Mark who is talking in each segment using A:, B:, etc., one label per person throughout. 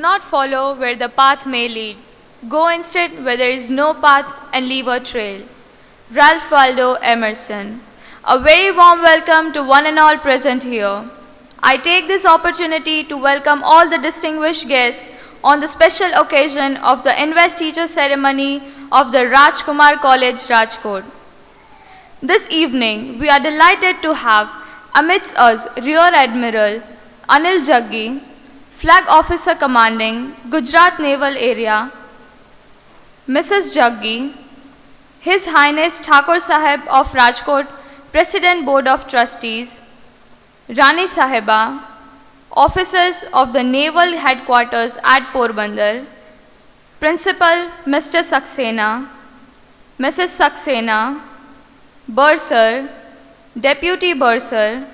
A: not follow where the path may lead. Go instead where there is no path and leave a trail. Ralph Waldo Emerson. A very warm welcome to one and all present here. I take this opportunity to welcome all the distinguished guests on the special occasion of the Investiture ceremony of the Rajkumar College, Rajkot. This evening, we are delighted to have amidst us Rear Admiral Anil Jaggi, Flag Officer Commanding Gujarat Naval Area, Mrs. Jaggi, His Highness Thakur Sahib of Rajkot, President Board of Trustees, Rani Sahiba, officers of the Naval Headquarters at Porbandar, Principal Mr. Saxena, Mrs. Saxena, Bursar, Deputy Bursar,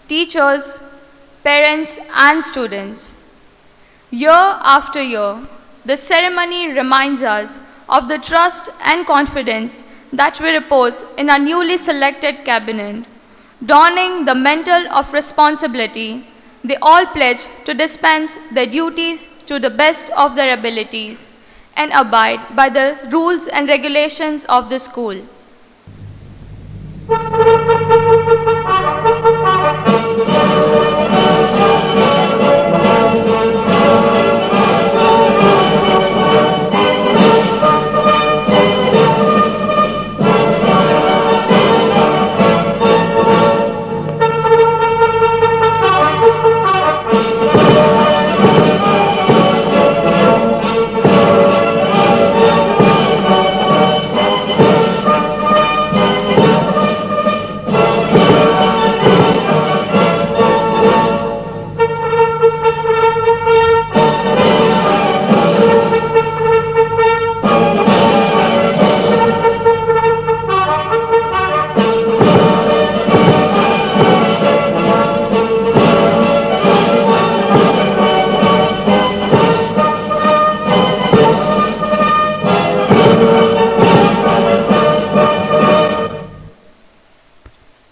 A: teachers, parents and students. Year after year, the ceremony reminds us of the trust and confidence that we repose in our newly selected cabinet. Donning the mantle of responsibility, they all pledge to dispense their duties to the best of their abilities and abide by the rules and regulations of the school.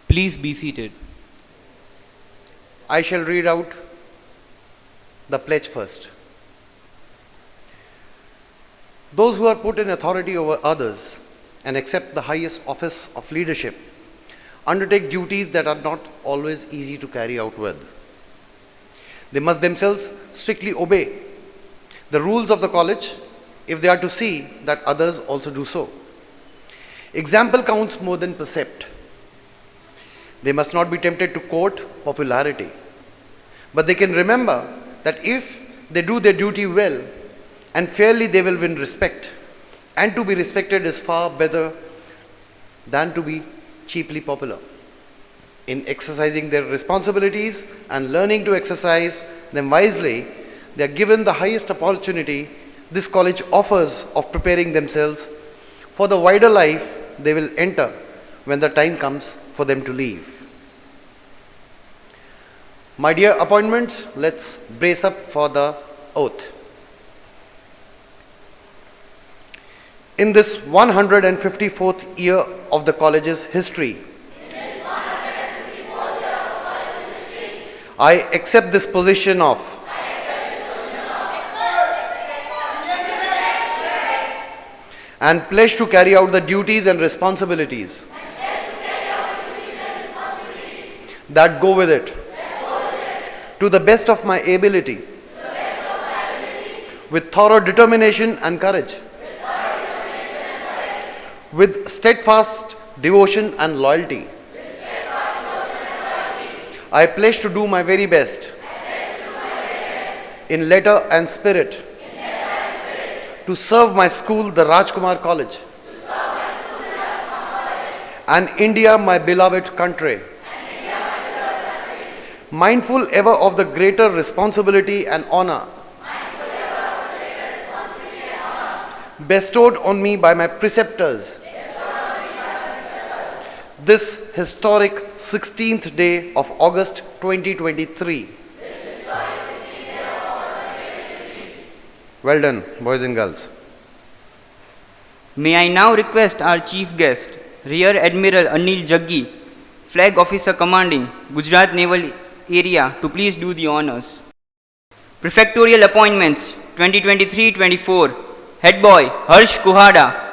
B: Please be seated.
C: I shall read out the pledge first. Those who are put in authority over others and accept the highest office of leadership undertake duties that are not always easy to carry out with. They must themselves strictly obey the rules of the college if they are to see that others also do so. Example counts more than precept. They must not be tempted to court popularity, but they can remember that if they do their duty well and fairly, they will win respect, and to be respected is far better than to be cheaply popular. In exercising their responsibilities and learning to exercise them wisely, they are given the highest opportunity this college offers of preparing themselves for the wider life they will enter when the time comes for them to leave. My dear appointments, let's brace up for the oath. In this 154th year of the college's history, I accept this position of and pledge to carry out the duties and responsibilities that go with it to the best of my ability, with thorough determination and courage, with steadfast devotion and loyalty. I pledge to do my very best in letter and spirit to serve my school, the Rajkumar College, and India, my beloved country, mindful ever of the greater responsibility and honor bestowed on me by my preceptors this historic 16th day of August 2023. Well done, boys and girls.
B: May I now request our chief guest, Rear Admiral Anil Jaggi, Flag Officer Commanding Gujarat Naval Area, to please do the honors. Prefectorial appointments. 2023-24, Head Boy Harsh Kuhada.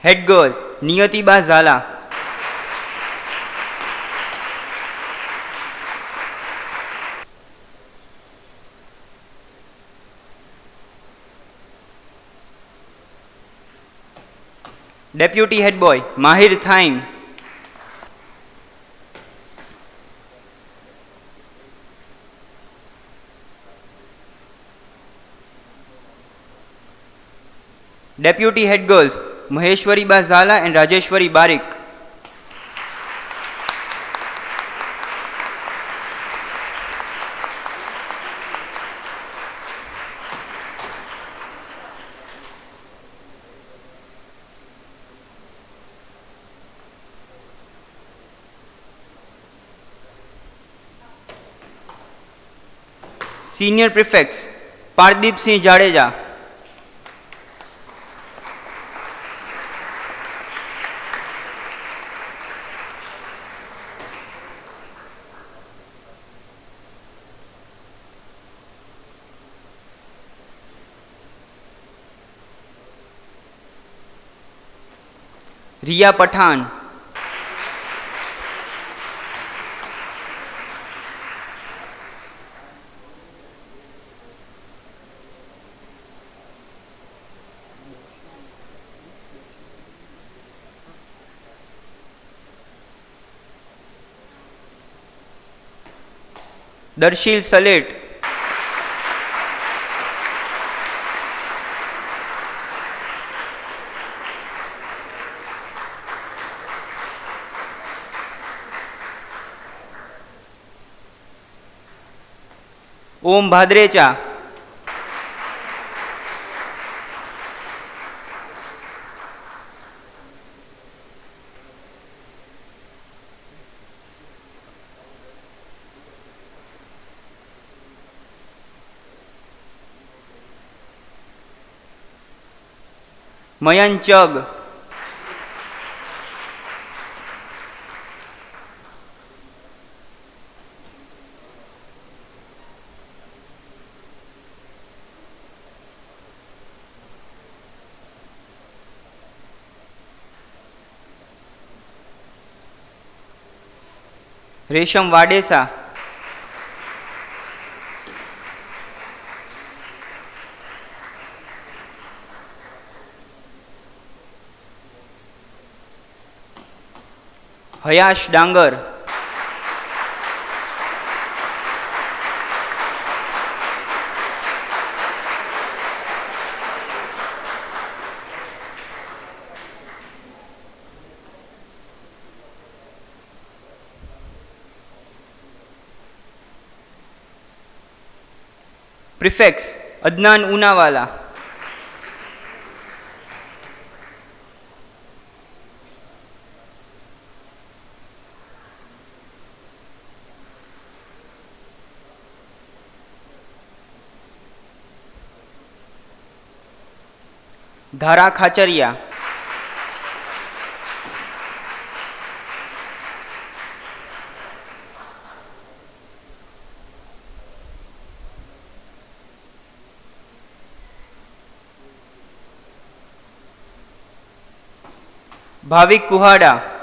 B: Head Girl Niyatiba Zala. Deputy Head Boy Mahir Thaim. Deputy Head Girls Maheshwari Bazala and Rajeshwari Barik. Senior Prefects Pardeep Singh Jadeja. Riya Pathan. Darshil Salet. Om Bhadrecha. Mayan Chug. Resham Vadesa. Hayash Dangar. Prefects Adnan Unawala. Dhara Khacharia. Bhavik Kuhada.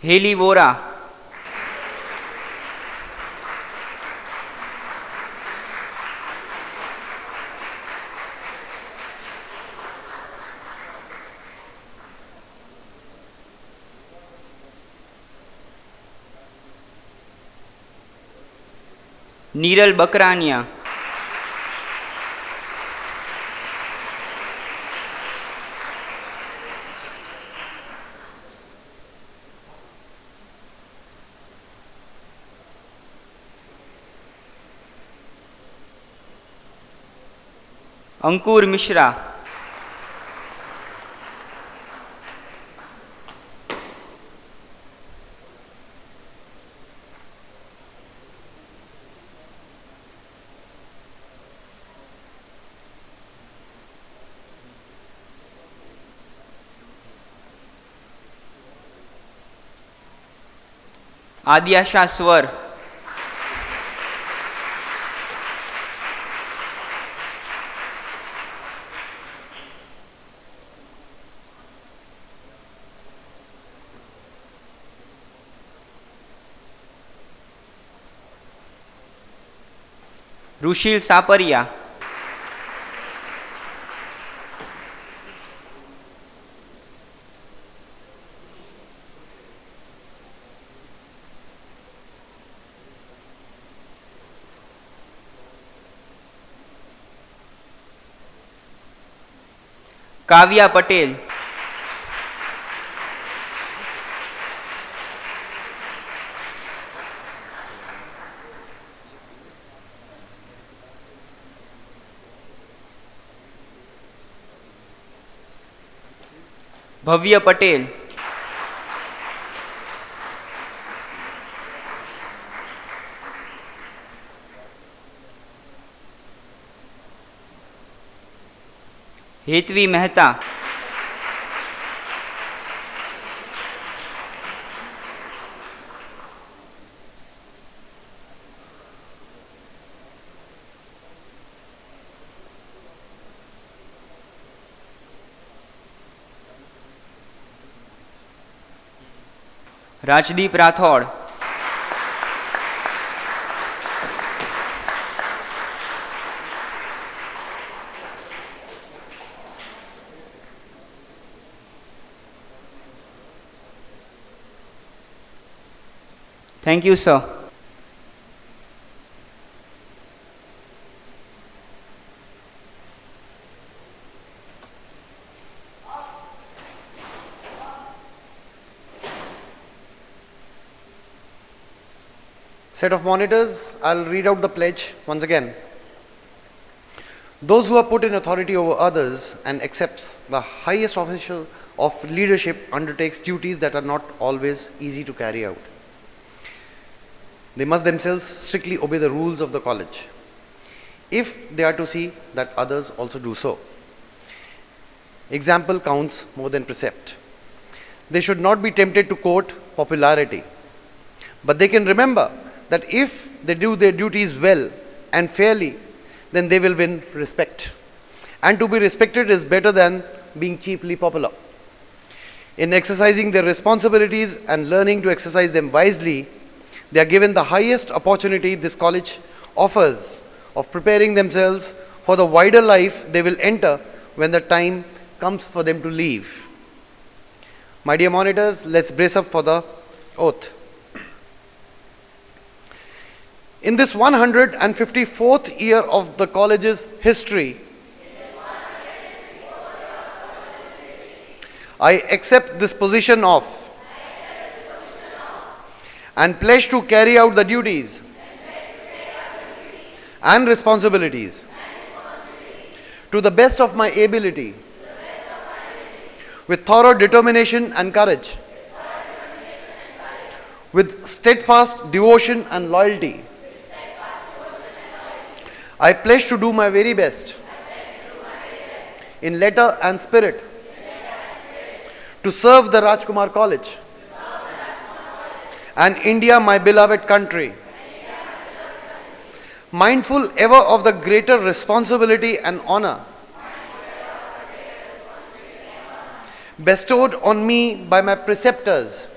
B: Haley Vora. Neeral Bakrania. अंकुर मिश्रा, आद्याशा स्वर, रुशील सापरिया, काव्या पटेल, भव्य Patel, Hetvi Mehta, Rajdeep Rathore, Thank you, sir.
C: Set of monitors, I'll read out the pledge once again. Those who are put in authority over others and accepts the highest official of leadership undertakes duties that are not always easy to carry out. They must themselves strictly obey the rules of the college, if they are to see that others also do so. Example counts more than precept. They should not be tempted to court popularity, but they can remember that if they do their duties well and fairly, then they will win respect. And to be respected is better than being cheaply popular. In exercising their responsibilities and learning to exercise them wisely, they are given the highest opportunity this college offers of preparing themselves for the wider life they will enter when the time comes for them to leave. My dear monitors, let's brace up for the oath. In this 154th year of the college's history, I accept this position of and pledge to carry out the duties and responsibilities to the best of my ability, with thorough determination and courage, with steadfast devotion and loyalty. I pledge to do my very best in letter and spirit to serve the Rajkumar College and India, my beloved country, mindful ever of the greater responsibility and honor bestowed on me by my preceptors.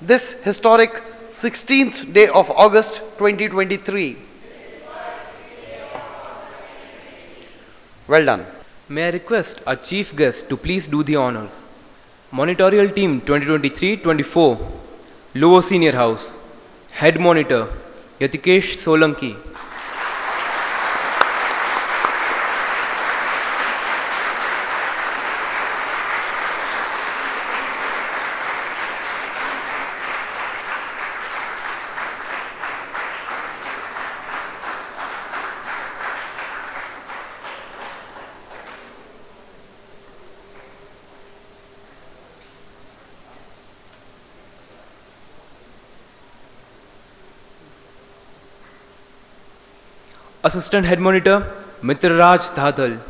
C: This historic 16th day of August 2023. Well done.
D: May I request our chief guest to please do the honors. Monitorial Team 2023-24, Lower Senior House, Head Monitor, Yatikesh Solanki. Assistant Head Monitor Mitraraj Dhadal.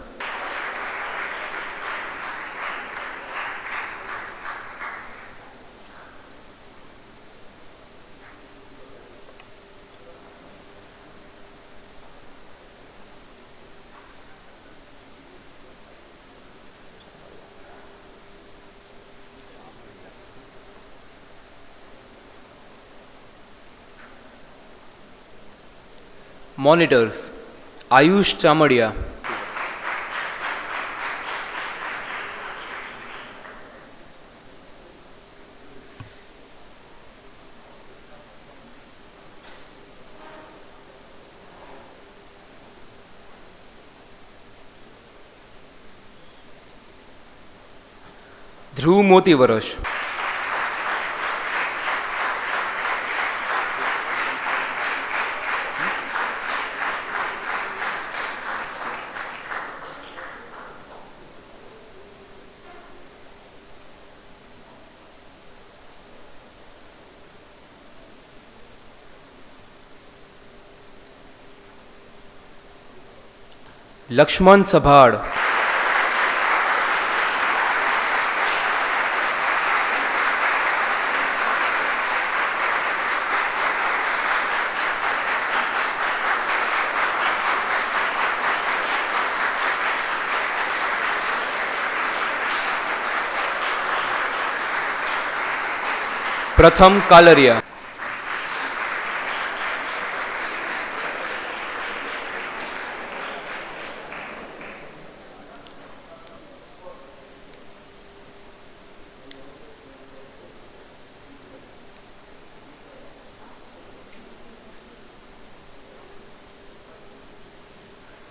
D: Monitors Ayush Chamadia. Dhruv Motivarash. Lakshman Sabhad. Pratham Kalaria.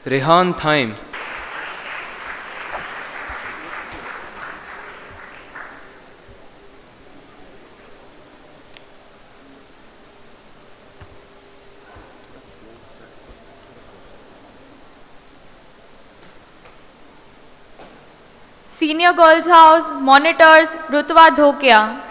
D: Rehan Thaim.
A: Senior Girls House Monitors Rutva Dhokia.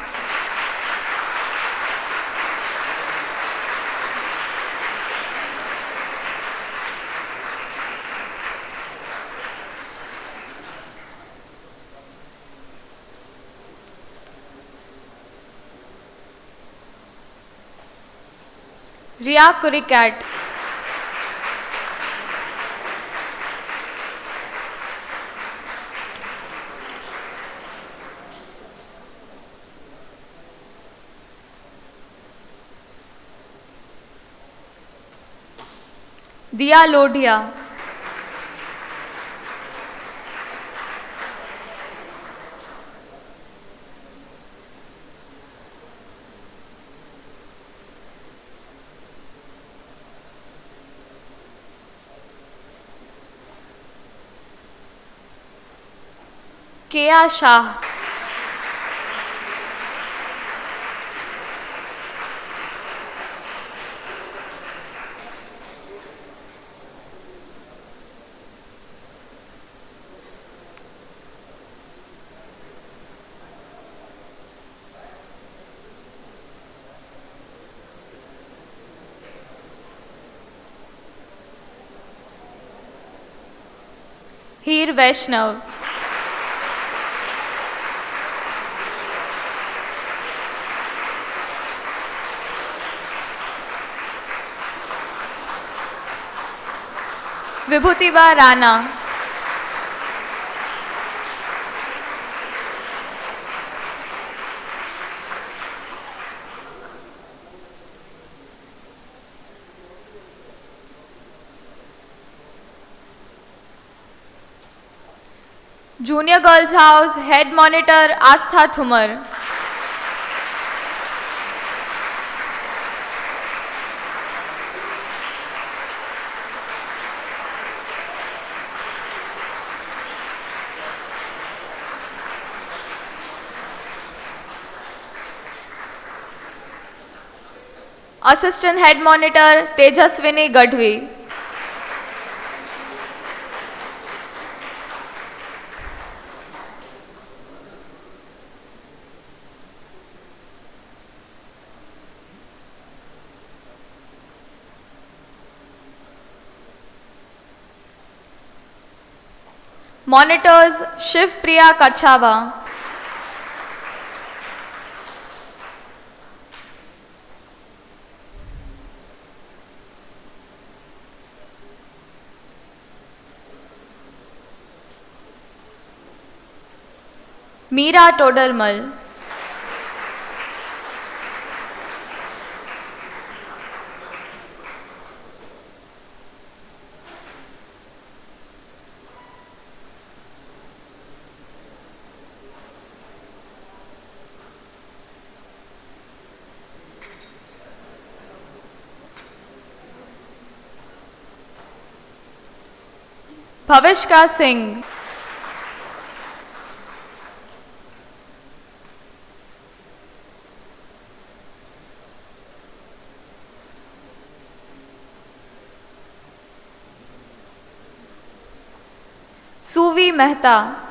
A: Ria Kurikat. Diya Lodhia. Kea Shah. Heer Vaishnav. Vibhutiba Rana. Junior Girls House Head Monitor Astha Thumar. Assistant Head Monitor Tejaswini Gadhvi. Monitors Shiv Priya Kachava. Meera Todarmal. Bhavishka Singh. Suvi Mehta.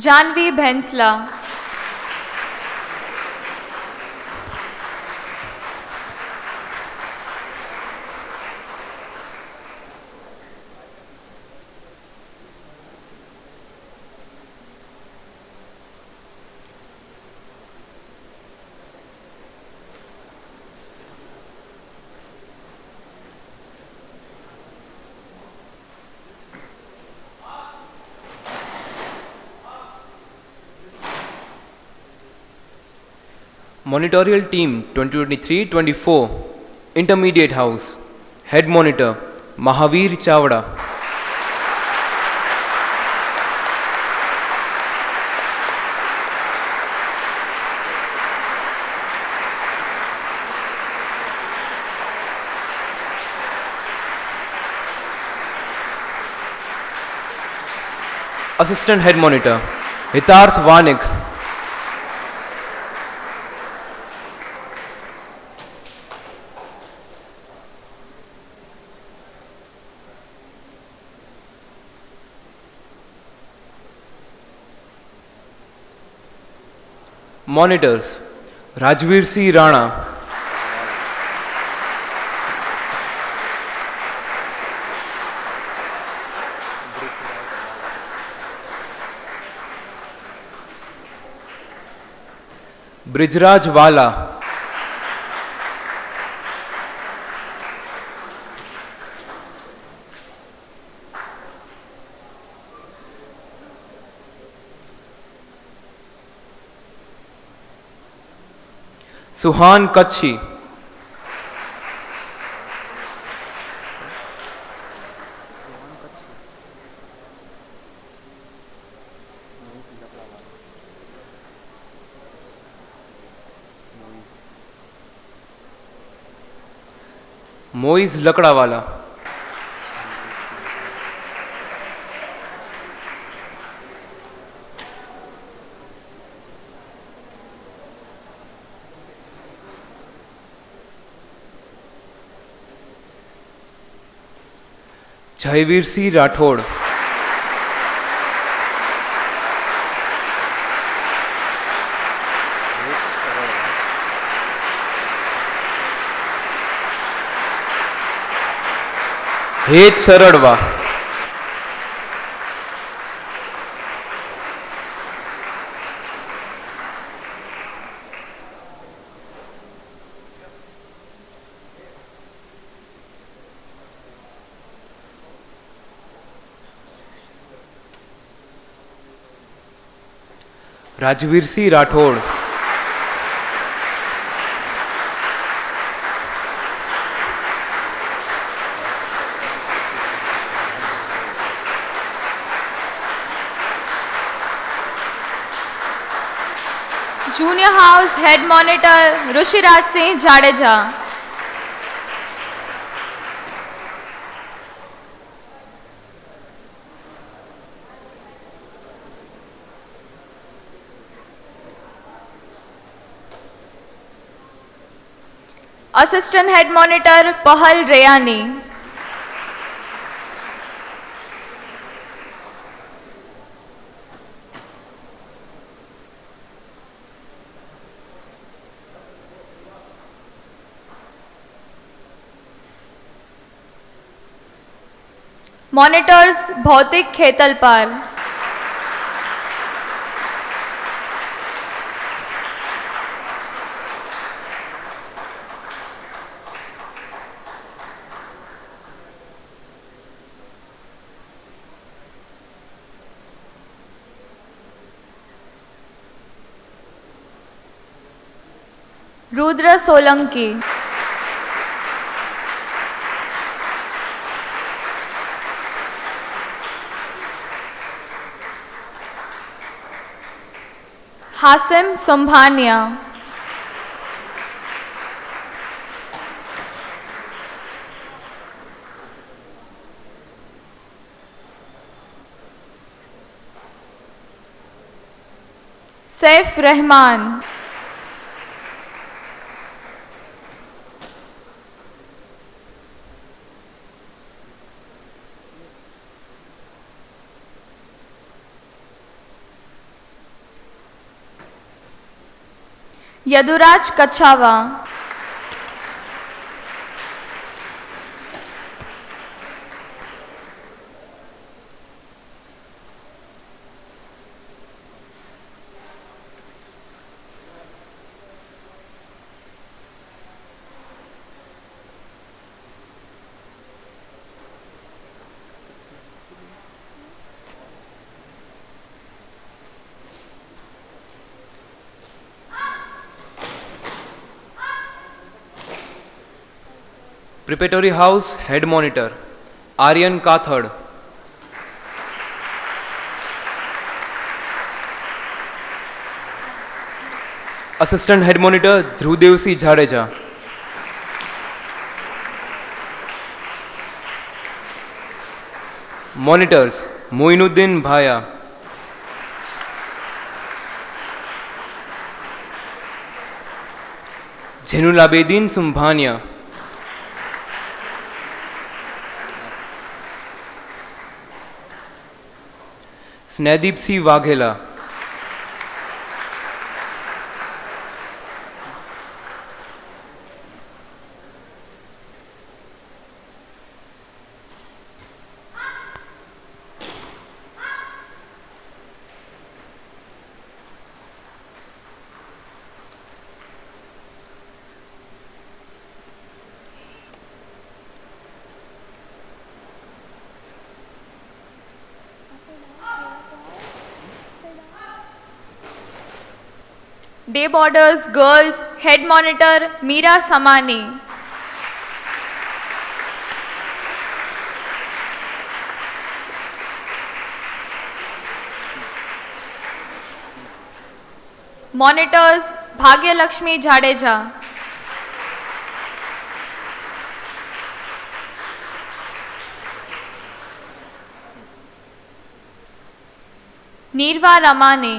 A: Janvi Bhensla.
D: Monitorial Team 2023-24 Intermediate House. Head Monitor Mahavir Chavda. Assistant Head Monitor Hitarth Vanik. Monitors Rajveer C. Rana. Brijraj Wala. Suhan Kachhi. Moiz Lakdawala. Jaiveer C. Rathod. Het Saradva. Rajveer Singh Rathore.
A: Junior House Head Monitor Rushiraj Singh Jadeja. Assistant Head Monitor Pahal Rayani. Monitors भौतिक खेतल पर। Rudra Solanki. Hashim सुम्भानिया। Saif Rahman. Yaduraj Kachhawa.
D: Preparatory House Head Monitor Aryan Kathad. Assistant Head Monitor Dhruvdevsi Jadeja. Monitors Moinuddin Bhaya. Jainul Abedin Sumbhania. Snehdeep सी Vaghela.
A: Day boarders girls head monitor Meera Samani. Monitors Bhagya Lakshmi Jadeja. Nirva Ramani.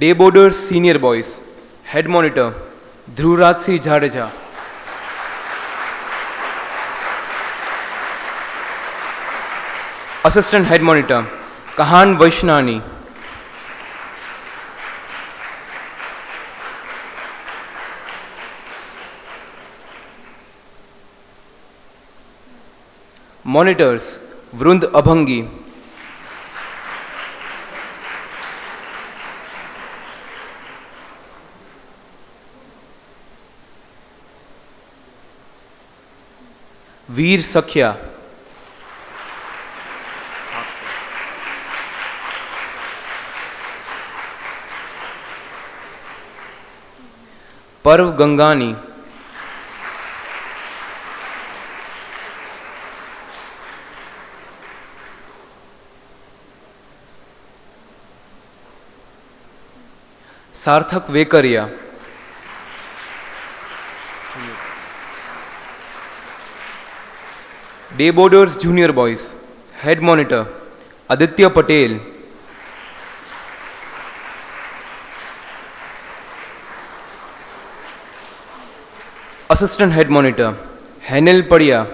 D: Day boarders senior boys. Head monitor Dhruvratsi Jadeja. Assistant head monitor Kahan Vaishnani. Monitors Vrund Abhangi. वीर सख्या. पर्व गंगानी. सार्थक Vekariya. Day boarders junior boys. Head monitor Aditya Patel. Assistant head monitor Henel Padya.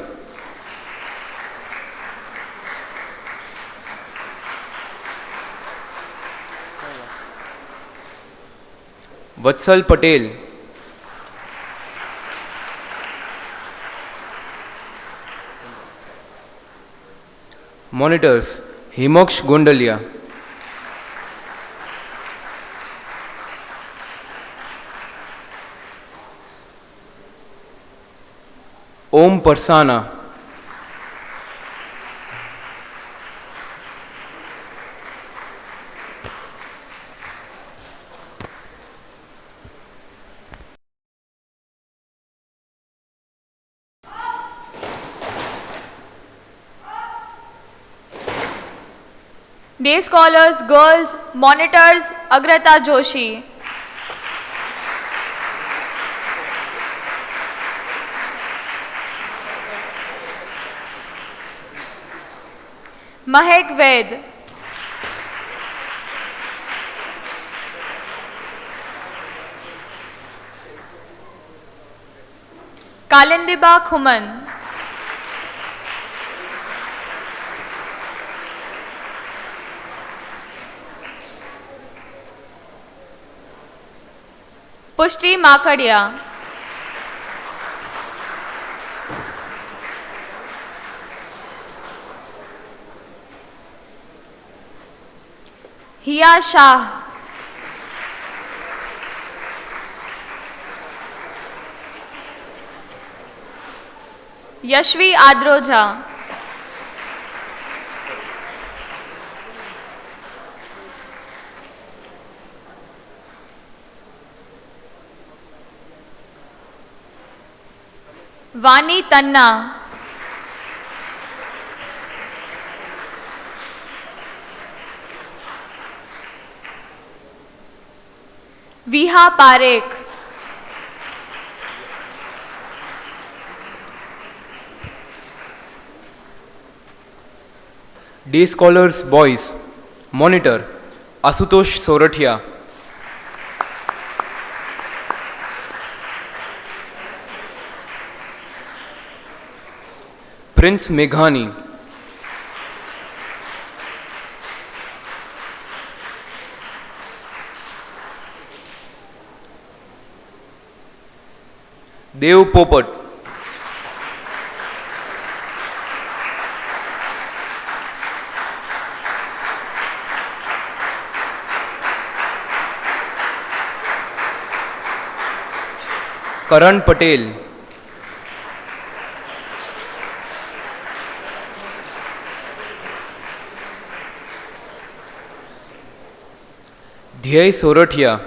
D: Vatsal Patel, Monitors, Himoksh Gondalia, Om Parsana,
A: Day scholars, girls, monitors, Agrata Joshi. Mahek Ved. Kalindiba Khuman. Pushti Makadia. Hiya Shah. Yashvi Adroja. Vani Tanna. Viha Parekh.
D: Day Scholars Boys, Monitor, Asutosh Sorathia, Prince Meghani, Dev Popat, Karan Patel, Dhyay Sorathia,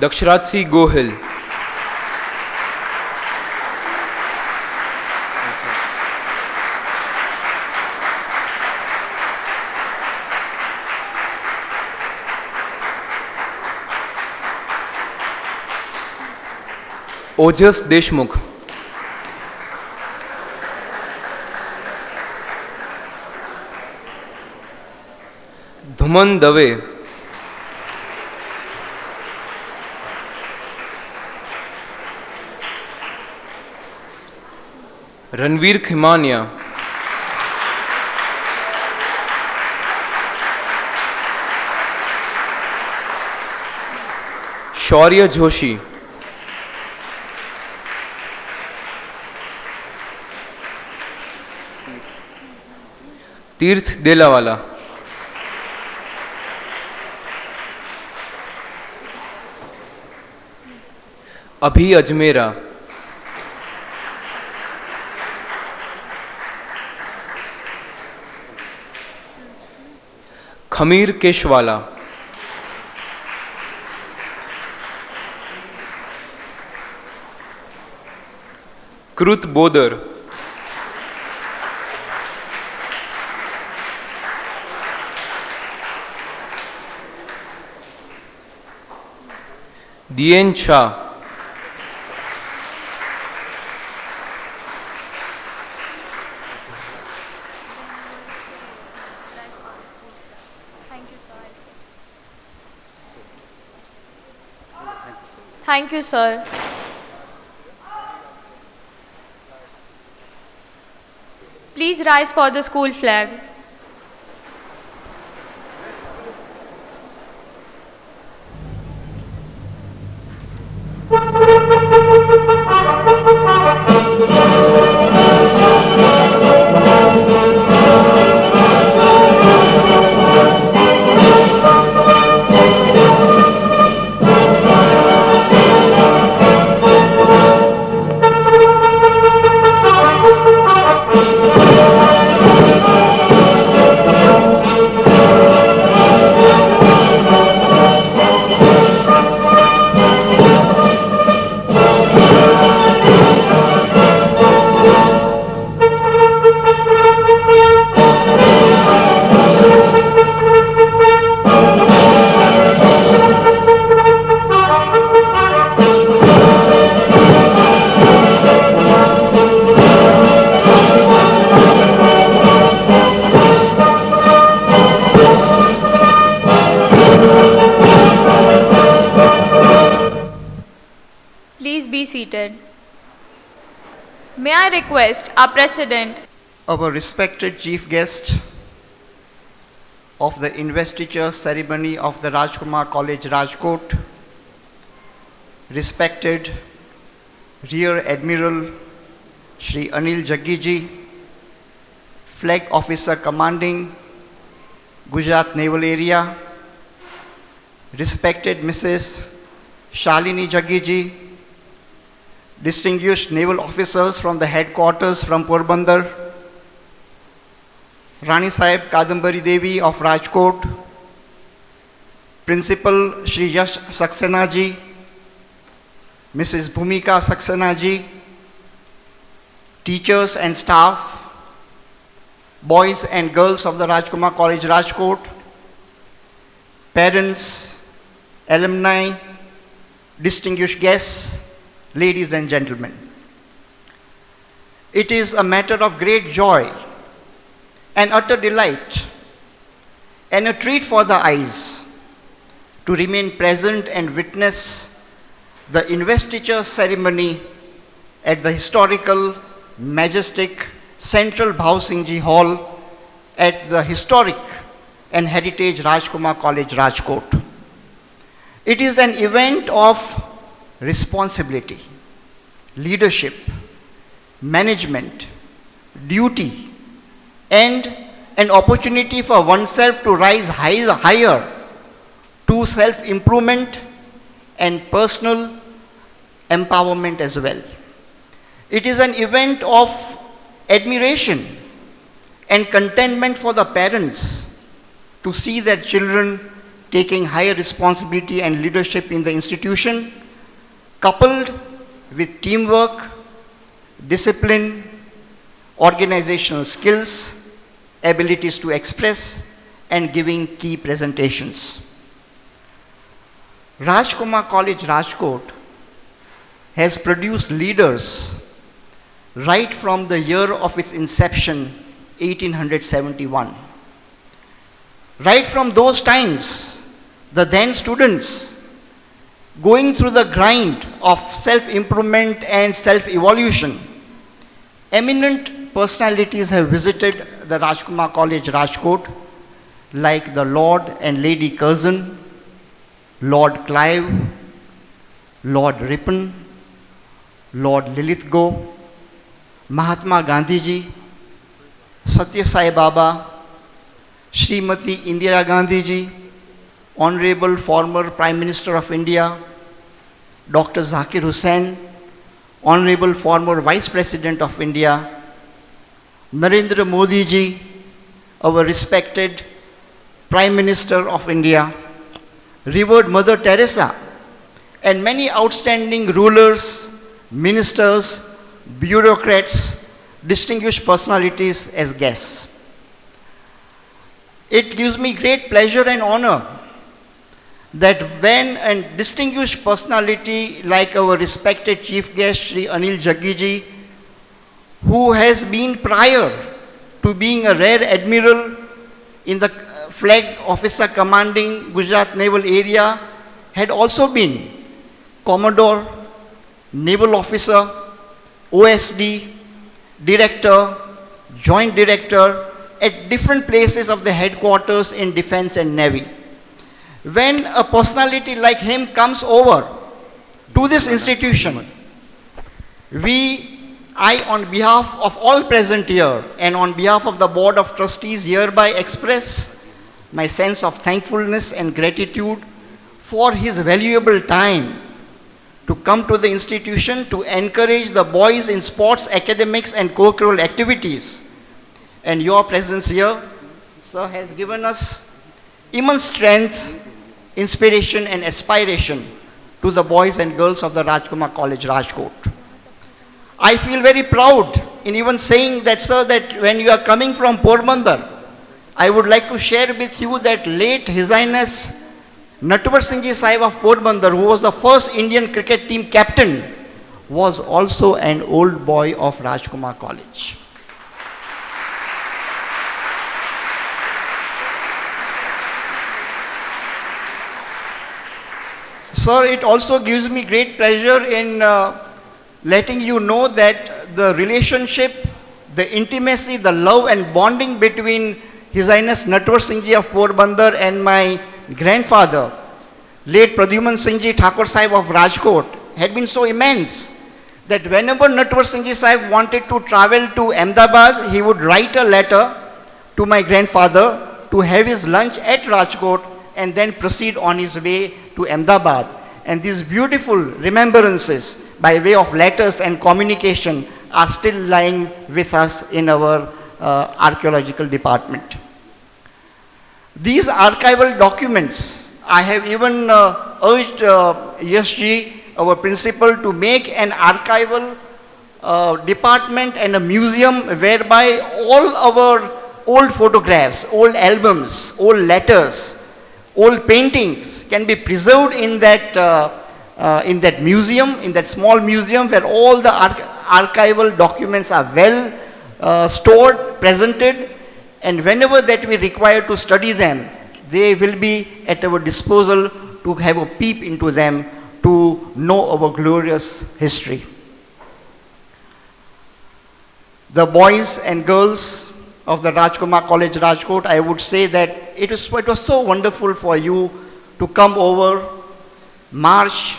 D: Daksharatsi Gohil, Ojas Deshmukh, Dhuman Dave, Ranveer Khimania, Shaurya Joshi, तीर्थ देलावाला, अभी Ajmera, Khamir Keshwala, Krut Bodar, Diyen Shah,
A: Thank you, sir. Please rise for the school flag. Please be seated. May I request our President,
E: Our respected chief guest of the investiture ceremony of the Rajkumar College, Rajkot, respected Rear Admiral Shri Anil Jaggiji, Flag Officer Commanding Gujarat Naval Area, respected Mrs. Shalini Jaggiji, distinguished naval officers from the headquarters from Porbandar, Rani Sahib Kadambari Devi of Rajkot, Principal Shri Yash Saxena ji, Mrs. Bhumika Saxena ji, teachers and staff, boys and girls of the Rajkumar College, Rajkot, parents, alumni, distinguished guests, ladies and gentlemen. It is a matter of great joy and utter delight and a treat for the eyes to remain present and witness the investiture ceremony at the historical, majestic Central Bhav Singh Ji Hall at the historic and heritage Rajkumar College, Rajkot. It is an event of responsibility, leadership, management, duty, and an opportunity for oneself to rise higher to self-improvement and personal empowerment as well. It is an event of admiration and contentment for the parents to see their children taking higher responsibility and leadership in the institution, coupled with teamwork, discipline, organizational skills, abilities to express, and giving key presentations. Rajkumar College, Rajkot has produced leaders right from the year of its inception, 1871. Right from those times, the then students going through the grind of self-improvement and self-evolution, eminent personalities have visited the Rajkumar College, Rajkot, like the Lord and Lady Curzon, Lord Clive, Lord Ripon, Lord Lilithgow, Mahatma Gandhi ji, Satya Sai Baba, Srimati Indira Gandhi ji, Honorable former Prime Minister of India, Dr. Zakir Hussain, Honorable former Vice President of India, Narendra Modi ji, our respected Prime Minister of India, revered Mother Teresa, and many outstanding rulers, ministers, bureaucrats, distinguished personalities as guests. It gives me great pleasure and honor that when a distinguished personality like our respected chief guest Shri Anil Jaggiji, who has been prior to being a rear admiral in the flag officer commanding Gujarat Naval Area, had also been Commodore, Naval Officer, OSD, Director, joint director at different places of the headquarters in Defense and Navy. When a personality like him comes over to this institution, I on behalf of all present here and on behalf of the Board of Trustees hereby express my sense of thankfulness and gratitude for his valuable time to come to the institution to encourage the boys in sports, academics and co-curricular activities. And your presence here, sir, has given us immense strength, inspiration and aspiration to the boys and girls of the Rajkumar College, Rajkot. I feel very proud in even saying that, sir, that when you are coming from Porbandar, I would like to share with you that late His Highness Natwar Singh Ji Sahib of Porbandar, who was the first Indian cricket team captain, was also an old boy of Rajkumar College. Sir, it also gives me great pleasure in letting you know that the relationship, the intimacy, the love and bonding between His Highness Natwar Singh Ji of Porbandar and my grandfather, late Pradyuman Singh Ji Thakur Sahib of Rajkot, had been so immense that whenever Natwar Singh Ji Sahib wanted to travel to Ahmedabad, he would write a letter to my grandfather to have his lunch at Rajkot and then proceed on his way to Ahmedabad. And these beautiful remembrances by way of letters and communication are still lying with us in our archaeological department. These archival documents, I have even urged Yash Ji, our principal, to make an archival department and a museum whereby all our old photographs, old albums, old letters, old paintings can be preserved in that museum, in that small museum where all the archival documents are well stored, presented, and whenever that we require to study them, they will be at our disposal to have a peep into them, to know our glorious history. The boys and girls of the Rajkumar College, Rajkot, I would say that it was so wonderful for you to come over, march,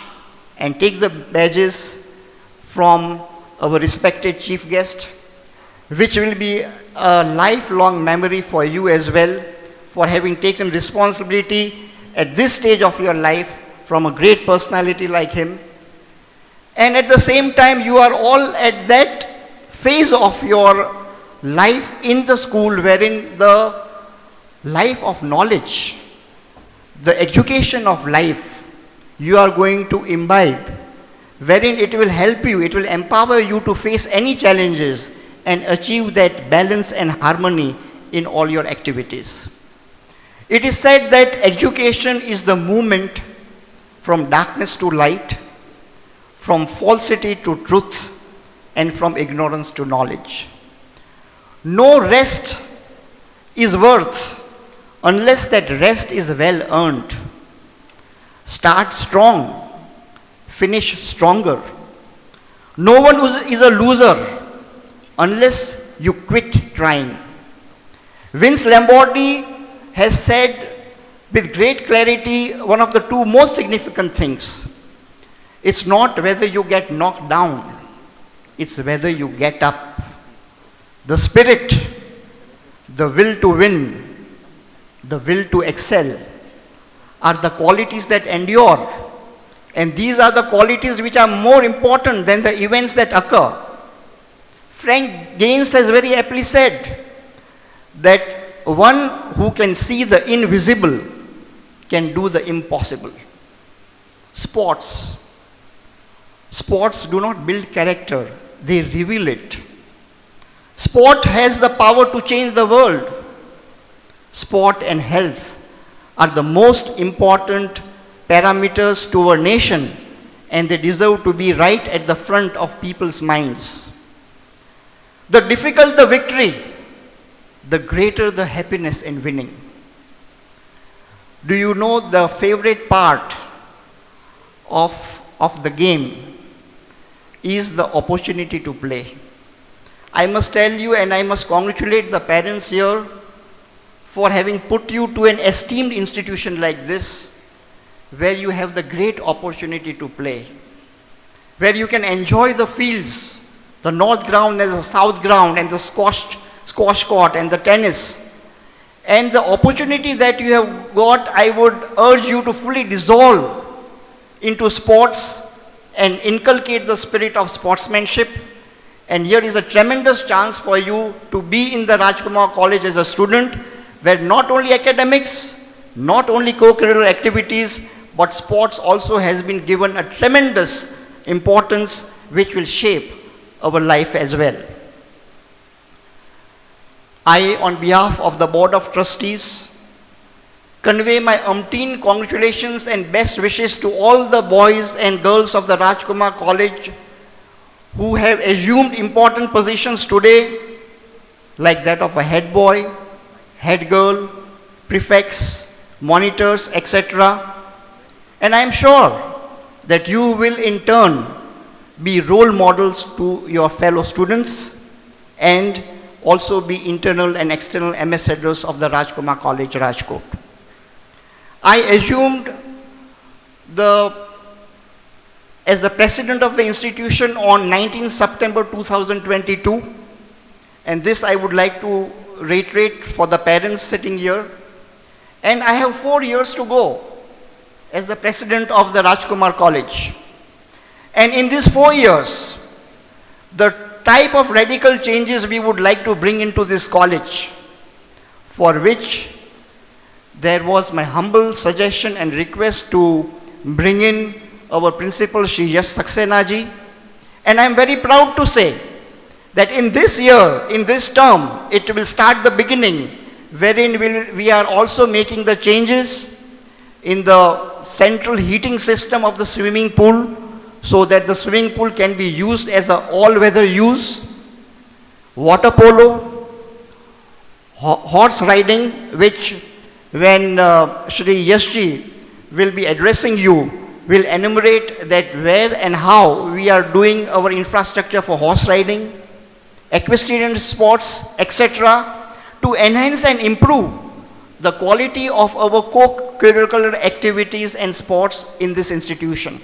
E: and take the badges from our respected chief guest, which will be a lifelong memory for you as well, for having taken responsibility at this stage of your life from a great personality like him. And at the same time, you are all at that phase of your life in the school wherein the life of knowledge, the education of life, you are going to imbibe, wherein it will help you, it will empower you to face any challenges and achieve that balance and harmony in all your activities. It is said that education is the movement from darkness to light, from falsity to truth, and from ignorance to knowledge. No rest is worth unless that rest is well earned. Start strong, finish stronger. No one is a loser unless you quit trying. Vince Lombardi has said with great clarity one of the two most significant things. It's not whether you get knocked down, it's whether you get up. The spirit, the will to win, the will to excel are the qualities that endure. And these are the qualities which are more important than the events that occur. Frank Gaines has very aptly said that one who can see the invisible can do the impossible. Sports do not build character, they reveal it. Sport has the power to change the world. Sport and health are the most important parameters to our nation, and they deserve to be right at the front of people's minds. The difficult the victory, the greater the happiness in winning. Do you know the favorite part of the game is the opportunity to play? I must tell you and I must congratulate the parents here for having put you to an esteemed institution like this, where you have the great opportunity to play, where you can enjoy the fields, the north ground and the south ground and the squash court and the tennis. And the opportunity that you have got, I would urge you to fully dissolve into sports and inculcate the spirit of sportsmanship. And here is a tremendous chance for you to be in the Rajkumar College as a student, where not only academics, not only co-curricular activities, but sports also has been given a tremendous importance which will shape our life as well. I, on behalf of the Board of Trustees, convey my umpteen congratulations and best wishes to all the boys and girls of the Rajkumar College who have assumed important positions today, like that of a head boy, head girl, prefects, monitors, etc. And I am sure that you will in turn be role models to your fellow students and also be internal and external ambassadors of the Rajkumar College, Rajkot. I assumed as the president of the institution on 19 September 2022, and this I would like to reiterate for the parents sitting here. And I have 4 years to go as the president of the Rajkumar College. And in these 4 years, the type of radical changes we would like to bring into this college, for which there was my humble suggestion and request to bring in our principal, Shri Yash Saxena ji. And I am very proud to say that in this year, in this term, it will start the beginning, wherein we are also making the changes in the central heating system of the swimming pool, so that the swimming pool can be used as an all-weather use, water polo, horse riding, which when Shri Yashji will be addressing you, will enumerate that where and how we are doing our infrastructure for horse riding, equestrian sports, etc., to enhance and improve the quality of our co-curricular activities and sports in this institution.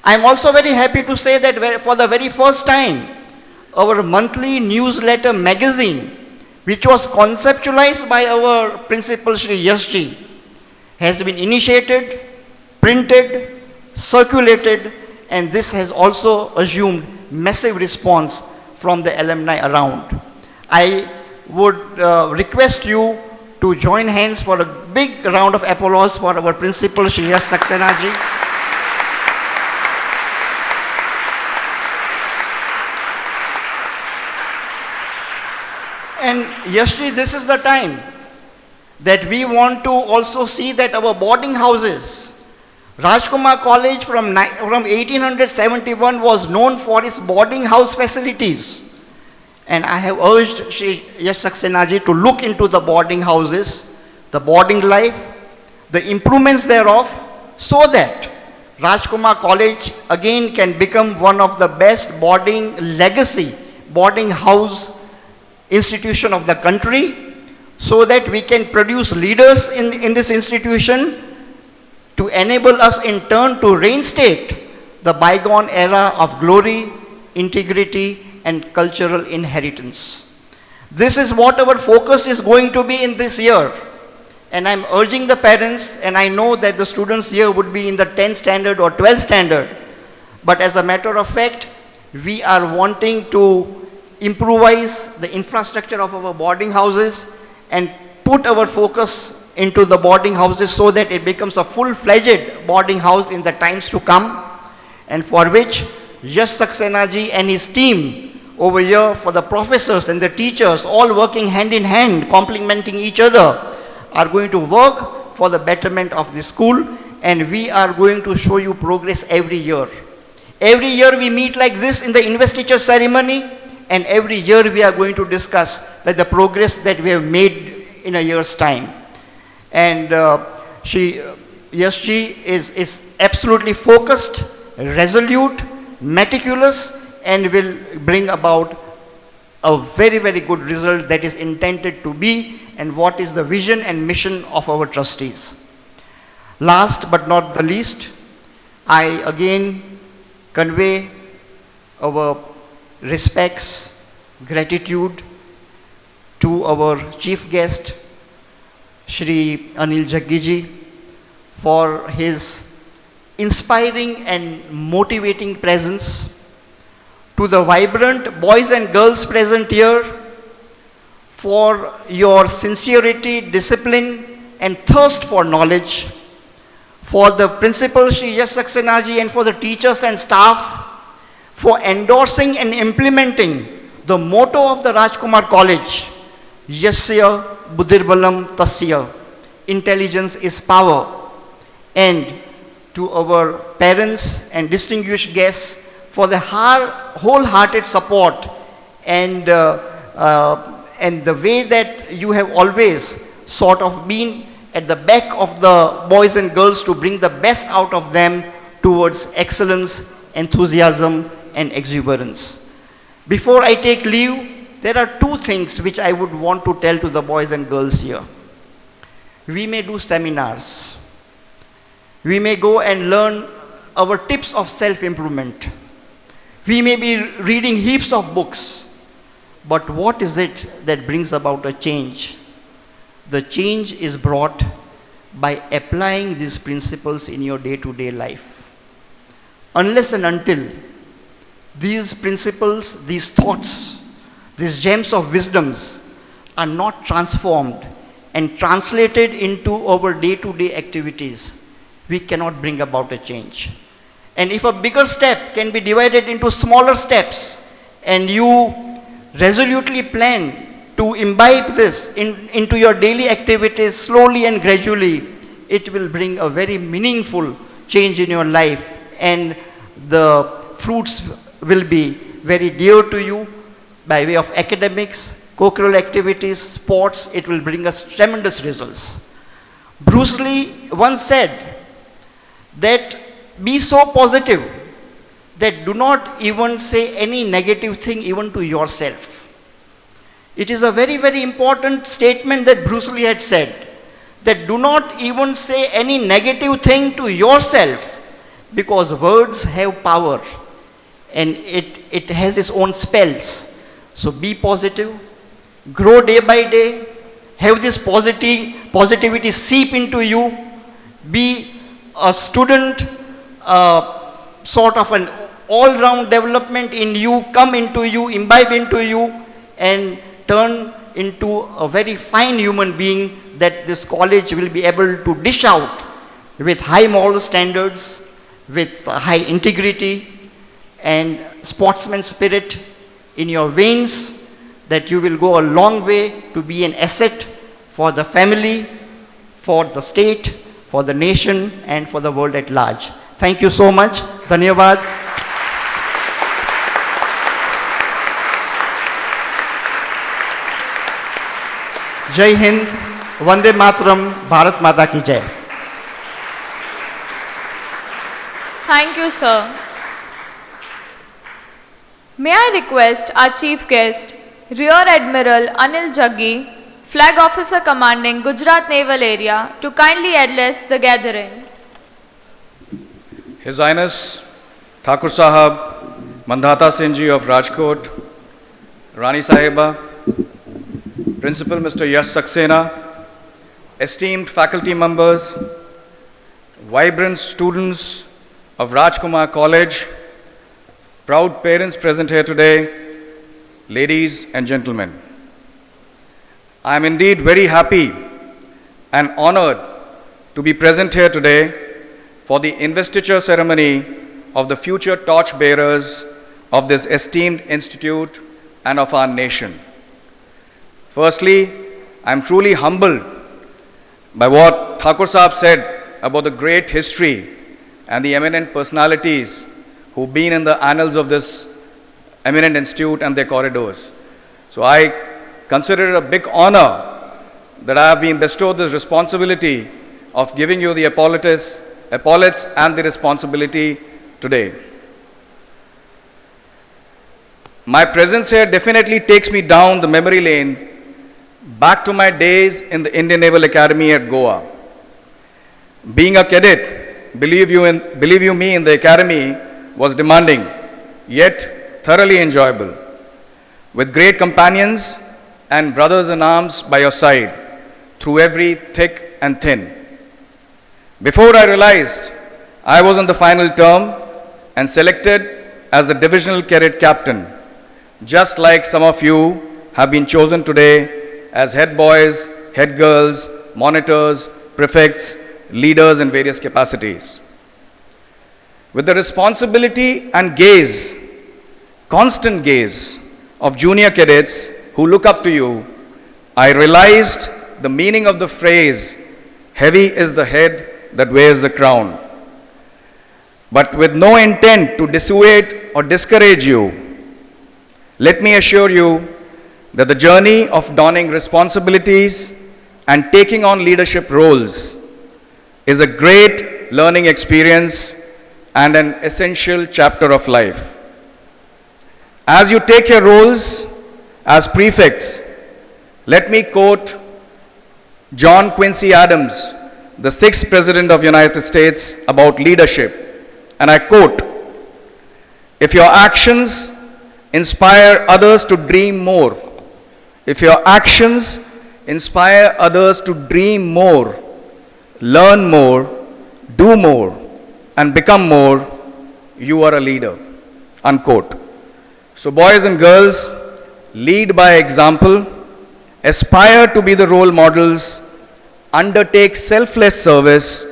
E: I am also very happy to say that for the very first time, our monthly newsletter magazine, which was conceptualized by our principal Shri Yashji, has been initiated, printed, circulated, and this has also assumed massive response from the alumni around. I would request you to join hands for a big round of applause for our principal Shri Yash Saxena ji. And Yashji, this is the time that we want to also see that our boarding houses, Rajkumar College from 1871 was known for its boarding house facilities. And I have urged Shri Yash Saxena ji to look into the boarding houses, the boarding life, the improvements thereof, so that Rajkumar College again can become one of the best boarding house institution of the country, so that we can produce leaders in this institution to enable us in turn to reinstate the bygone era of glory, integrity, and cultural inheritance. This is what our focus is going to be in this year. And I'm urging the parents, and I know that the students here would be in the 10th standard or 12th standard, but as a matter of fact, we are wanting to improvise the infrastructure of our boarding houses and put our focus into the boarding houses so that it becomes a full-fledged boarding house in the times to come, and for which Yash Saxena ji and his team over here, for the professors and the teachers, all working hand in hand, complementing each other, are going to work for the betterment of the school, and we are going to show you progress every year. Every year we meet like this in the investiture ceremony, and every year we are going to discuss that the progress that we have made in a year's time. And Shri Yashji is absolutely focused, resolute, meticulous, and will bring about a very, very good result that is intended to be, and what is the vision and mission of our trustees. Last but not the least, I again convey our respects, gratitude to our chief guest, Shri Anil Jaggiji, for his inspiring and motivating presence, to the vibrant boys and girls present here, for your sincerity, discipline, and thirst for knowledge, for the principal Shri Yash Saxena ji and for the teachers and staff, for endorsing and implementing the motto of the Rajkumar College, Yasya Buddhirbalam Tasya, intelligence is power. And to our parents and distinguished guests for the wholehearted support and the way that you have always sort of been at the back of the boys and girls to bring the best out of them towards excellence, enthusiasm, and exuberance. Before I take leave, there are two things which I would want to tell to the boys and girls here. We may do seminars. We may go and learn our tips of self-improvement. We may be reading heaps of books. But what is it that brings about a change? The change is brought by applying these principles in your day-to-day life. Unless and until these principles, these thoughts, these gems of wisdoms are not transformed and translated into our day-to-day activities, we cannot bring about a change. And if a bigger step can be divided into smaller steps, and you resolutely plan to imbibe this into your daily activities slowly and gradually, it will bring a very meaningful change in your life, and the fruits will be very dear to you by way of academics, co-curricular activities, sports. It will bring us tremendous results. Bruce Lee once said that be so positive that do not even say any negative thing even to yourself. It is a very, very important statement that Bruce Lee had said, that do not even say any negative thing to yourself, because words have power and it has its own spells. So be positive, grow day by day, have this positivity seep into you, be a student, sort of an all-round development in you, come into you, imbibe into you, and turn into a very fine human being that this college will be able to dish out with high moral standards, with high integrity and sportsman spirit in your veins, that you will go a long way to be an asset for the family, for the state, for the nation, and for the world at large. Thank you so much. Dhanyavad. Jai Hind, Vande Mataram, Bharat Mata ki Jai.
A: Thank you, sir. May I request our chief guest, Rear Admiral Anil Jaggi, Flag Officer Commanding Gujarat Naval Area, to kindly address the gathering.
F: His Highness Thakur Sahab, Mandhata Singh Ji of Rajkot, Rani Sahiba, Principal Mr. Yash Saxena, esteemed faculty members, vibrant students of Rajkumar College, proud parents present here today, ladies and gentlemen. I am indeed very happy and honored to be present here today for the investiture ceremony of the future torchbearers of this esteemed institute and of our nation. Firstly, I am truly humbled by what Thakur Sahab said about the great history and the eminent personalities who've been in the annals of this eminent institute and their corridors. So I consider it a big honor that I have been bestowed this responsibility of giving you the epaulets and the responsibility today. My presence here definitely takes me down the memory lane back to my days in the Indian Naval Academy at Goa. Being a cadet, believe you me, in the academy was demanding, yet thoroughly enjoyable, with great companions and brothers in arms by your side through every thick and thin. Before I realized, I was on the final term and selected as the divisional cadet captain, just like some of you have been chosen today as head boys, head girls, monitors, prefects, leaders in various capacities. With the responsibility and gaze, constant gaze of junior cadets who look up to you, I realized the meaning of the phrase, heavy is the head that wears the crown. But with no intent to dissuade or discourage you, let me assure you that the journey of donning responsibilities and taking on leadership roles is a great learning experience and an essential chapter of life. As you take your roles as prefects, let me quote John Quincy Adams, the 6th President of the United States, about leadership. And I quote, "If your actions inspire others to dream more, if your actions inspire others to dream more, learn more, do more, and become more, you are a leader." Unquote. So boys and girls, lead by example, aspire to be the role models, undertake selfless service,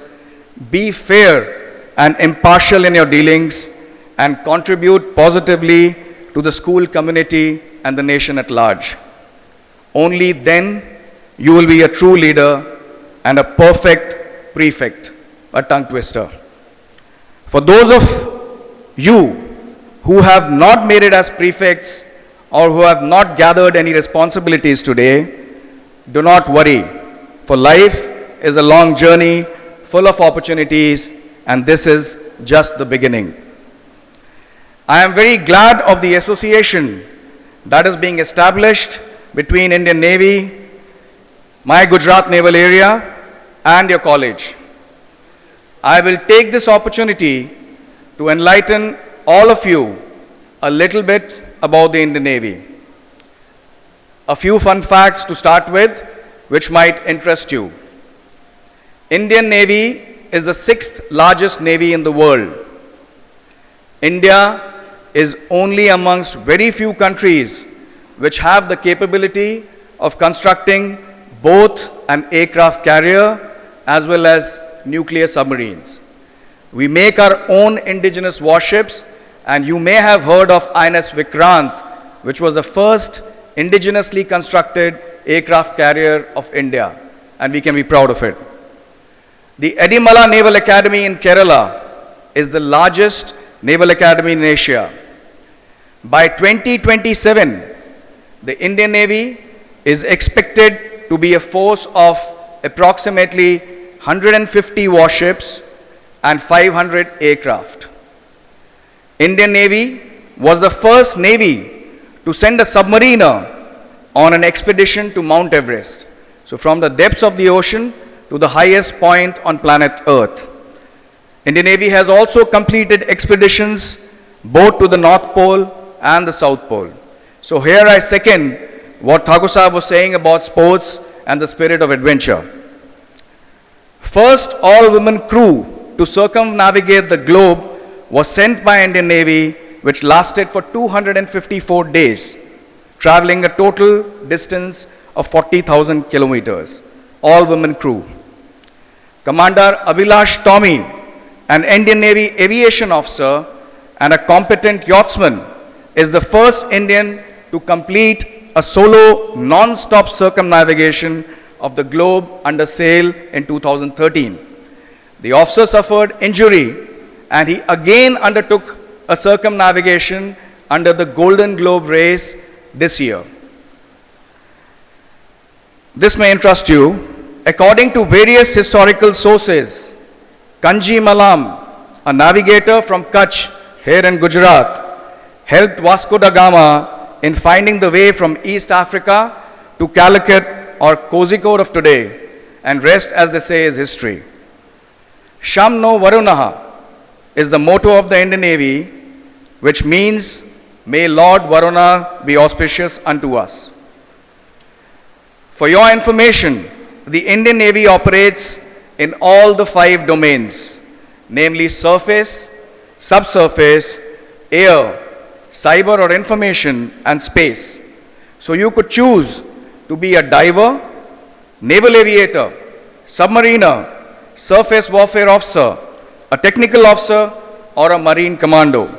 F: be fair and impartial in your dealings, and contribute positively to the school community and the nation at large. Only then you will be a true leader and a perfect prefect, a tongue twister. For those of you who have not made it as prefects or who have not gathered any responsibilities today, do not worry, for life is a long journey full of opportunities, and this is just the beginning. I am very glad of the association that is being established between Indian Navy, my Gujarat Naval Area, and your college. I will take this opportunity to enlighten all of you a little bit about the Indian Navy. A few fun facts to start with, which might interest you. Indian Navy is the 6th largest navy in the world. India is only amongst very few countries which have the capability of constructing both an aircraft carrier as well as nuclear submarines. We make our own indigenous warships, and you may have heard of INS Vikrant, which was the first indigenously constructed aircraft carrier of India, and we can be proud of it. The Edimala Naval Academy in Kerala is the largest naval academy in Asia. By 2027, the Indian Navy is expected to be a force of approximately 150 warships and 500 aircraft. Indian Navy was the first navy to send a submariner on an expedition to Mount Everest. So from the depths of the ocean to the highest point on planet Earth. Indian Navy has also completed expeditions both to the North Pole and the South Pole. So here I second what Thakur Sahab was saying about sports and the spirit of adventure. First all-women crew to circumnavigate the globe was sent by Indian Navy, which lasted for 254 days, traveling a total distance of 40,000 kilometers. All-women crew. Commander Abhilash Tommy, an Indian Navy aviation officer and a competent yachtsman, is the first Indian to complete a solo non-stop circumnavigation of the globe under sail in 2013. The officer suffered injury and he again undertook a circumnavigation under the Golden Globe race this year. This may interest you. According to various historical sources, Kanji Malam, a navigator from Kutch here in Gujarat, helped Vasco da Gama in finding the way from East Africa to Calicut or Kozhikode of today, and rest, as they say, is history. Sham no Varunaha is the motto of the Indian Navy, which means, may Lord Varuna be auspicious unto us. For your information, the Indian Navy operates in all the 5 domains, namely surface, subsurface, air, cyber or information, and space. So you could choose to be a diver, naval aviator, submariner, surface warfare officer, a technical officer, or a marine commando,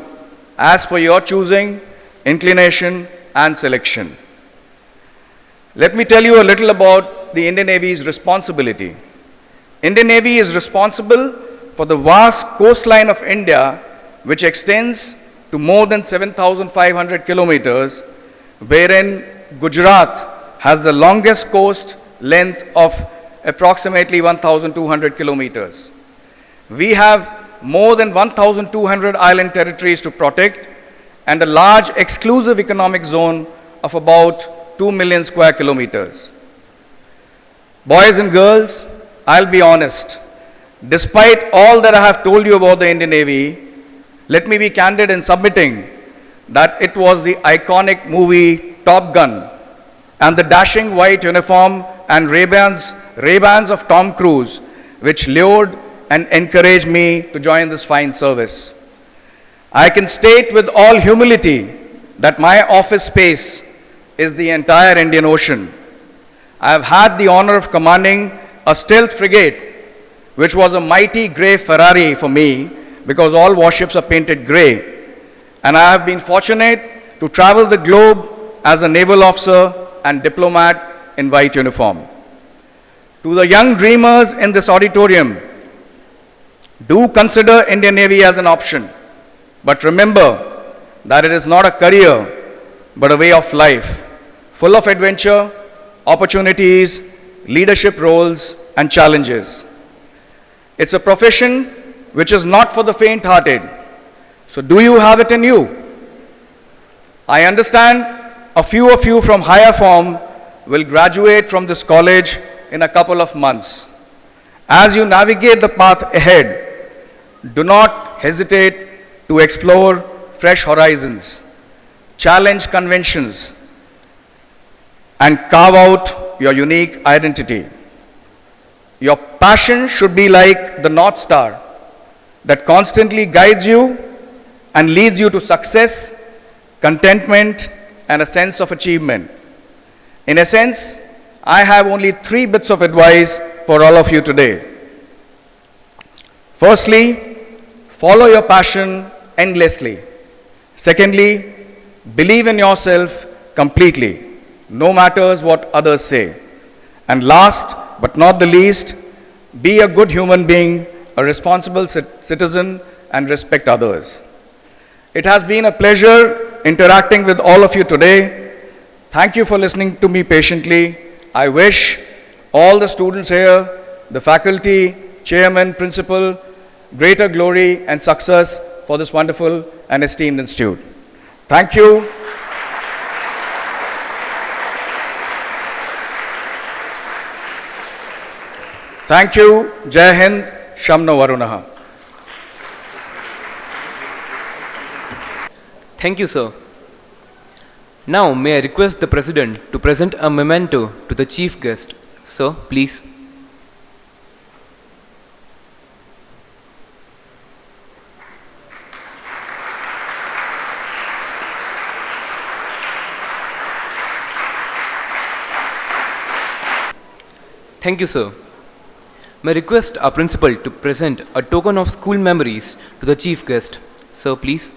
F: as per your choosing, inclination, and selection. Let me tell you a little about the Indian Navy's responsibility. Indian Navy is responsible for the vast coastline of India, which extends to more than 7,500 kilometers, wherein Gujarat has the longest coast length of approximately 1,200 kilometers. We have more than 1,200 island territories to protect and a large exclusive economic zone of about 2 million square kilometers. Boys and girls, I'll be honest, despite all that I have told you about the Indian Navy, let me be candid in submitting that it was the iconic movie Top Gun and the dashing white uniform and Ray-Bans of Tom Cruise which lured and encouraged me to join this fine service. I can state with all humility that my office space is the entire Indian Ocean. I have had the honor of commanding a stealth frigate, which was a mighty grey Ferrari for me because all warships are painted grey. And I have been fortunate to travel the globe as a naval officer and diplomat in white uniform. To the young dreamers in this auditorium, do consider Indian Navy as an option. But remember that it is not a career, but a way of life, full of adventure, opportunities, leadership roles, and challenges. It's a profession which is not for the faint-hearted. So do you have it in you? I understand a few of you from higher form will graduate from this college in a couple of months. As you navigate the path ahead, do not hesitate to explore fresh horizons, challenge conventions, and carve out your unique identity. Your passion should be like the North Star that constantly guides you and leads you to success, contentment, and a sense of achievement. In essence, I have only 3 bits of advice for all of you today. Firstly, follow your passion endlessly. Secondly, believe in yourself completely, no matters what others say. And last but not the least, be a good human being, a responsible citizen, and respect others. It has been a pleasure interacting with all of you today. Thank you for listening to me patiently. I wish all the students here, the faculty, chairman, principal, greater glory and success for this wonderful and esteemed institute. Thank you. Thank you. Jai Hind. Shamno Varunaha.
D: Thank you, sir. Now, may I request the President to present a memento to the Chief Guest. Sir, please. Thank you, sir. May I request our Principal to present a token of school memories to the Chief Guest. Sir, please.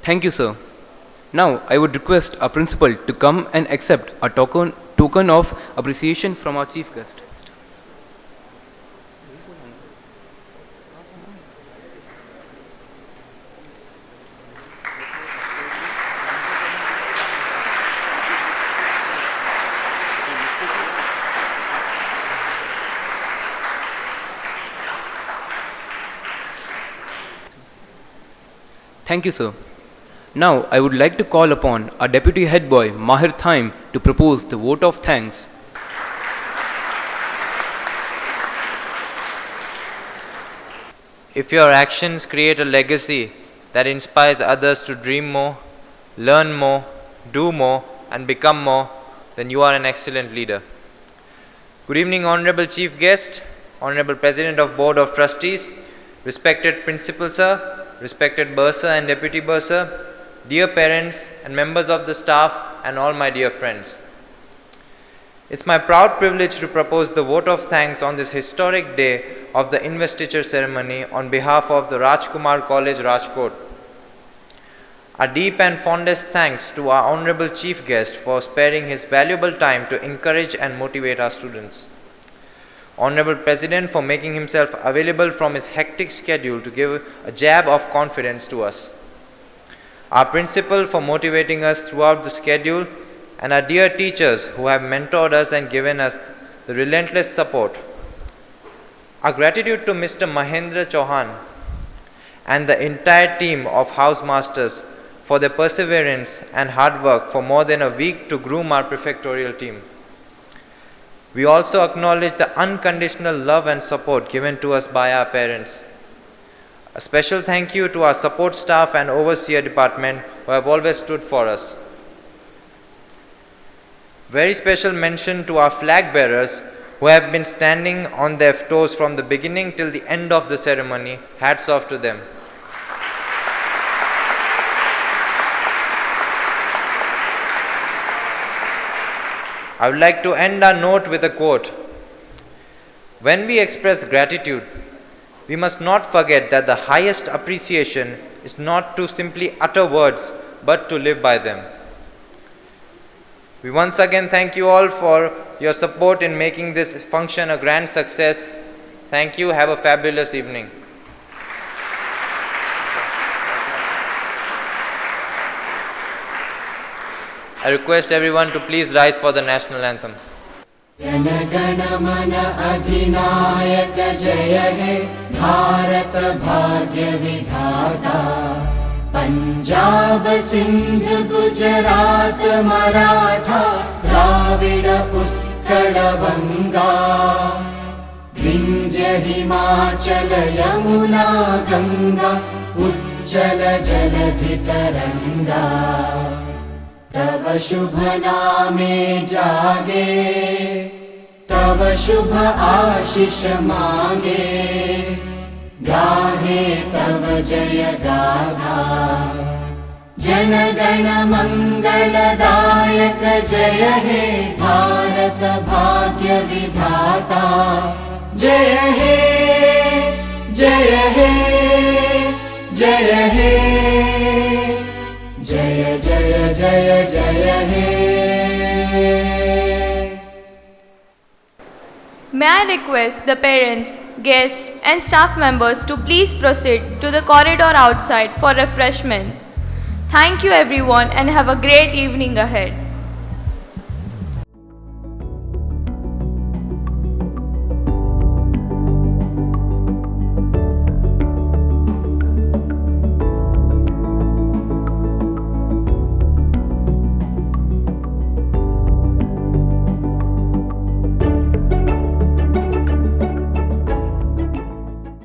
D: Thank you, sir. Now, I would request our principal to come and accept a token of appreciation from our chief guest. Thank you, sir. Now, I would like to call upon our deputy head boy, Mahir Thaim, to propose the vote of thanks.
G: If your actions create a legacy that inspires others to dream more, learn more, do more, and become more, then you are an excellent leader. Good evening, Honorable Chief Guest, Honorable President of Board of Trustees, respected Principal Sir, respected Bursar and Deputy Bursar, dear parents and members of the staff, and all my dear friends. It's my proud privilege to propose the vote of thanks on this historic day of the investiture ceremony on behalf of the Rajkumar College, Rajkot. A deep and fondest thanks to our Honorable Chief Guest for sparing his valuable time to encourage and motivate our students. Honorable President for making himself available from his hectic schedule to give a jab of confidence to us. Our principal for motivating us throughout the schedule, and our dear teachers who have mentored us and given us the relentless support. Our gratitude to Mr. Mahendra Chauhan and the entire team of house masters for their perseverance and hard work for more than a week to groom our prefectorial team. We also acknowledge the unconditional love and support given to us by our parents. A special thank you to our support staff and overseer department who have always stood for us. Very special mention to our flag bearers who have been standing on their toes from the beginning till the end of the ceremony. Hats off to them. I would like to end our note with a quote. When we express gratitude, we must not forget that the highest appreciation is not to simply utter words, but to live by them. We once again thank you all for your support in making this function a grand success. Thank you. Have a fabulous evening. I request everyone to please rise for the national anthem.
H: Jana Gana Mana अधिनायक जय हे भारत भाग्य विधाता पंजाब सिंध गुजरात मराठा द्राविड उत्कल बंगा विंध्य हिमाचल यमुना गंगा उज्जल जलधि तरंगा तव शुभ नामे जागे तव शुभ आशीष मांगे गाहे तव जय गाथा जन गण मंगलदायक जय हे भारत भाग्य विधाता जय हे जय हे जय हे जय जय जय जय हे
A: May I request the parents, guests and staff members to please proceed to the corridor outside for refreshment. Thank you everyone and have a great evening ahead.